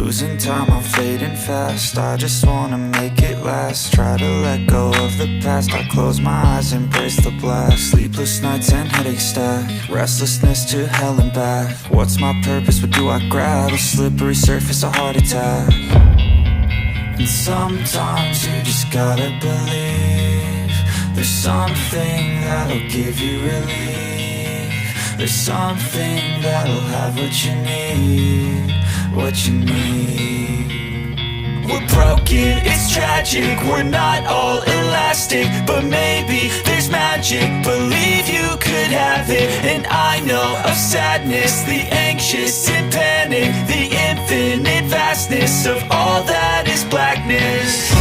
Losing time, I'm fading fast. I just wanna make it last. Try to let go of the past. I close my eyes, embrace the blast. Sleepless nights and headache stack. Restlessness to hell and back. What's my purpose, what do I grab? A slippery surface, a heart attack. And sometimes you just gotta believe there's something that'll give you relief. There's something that'll have what you need, what you need. We're broken, it's tragic, we're not all elastic, but maybe there's magic, believe you could have it. And I know of sadness, the anxious and panic, the infinite vastness of all that is blackness.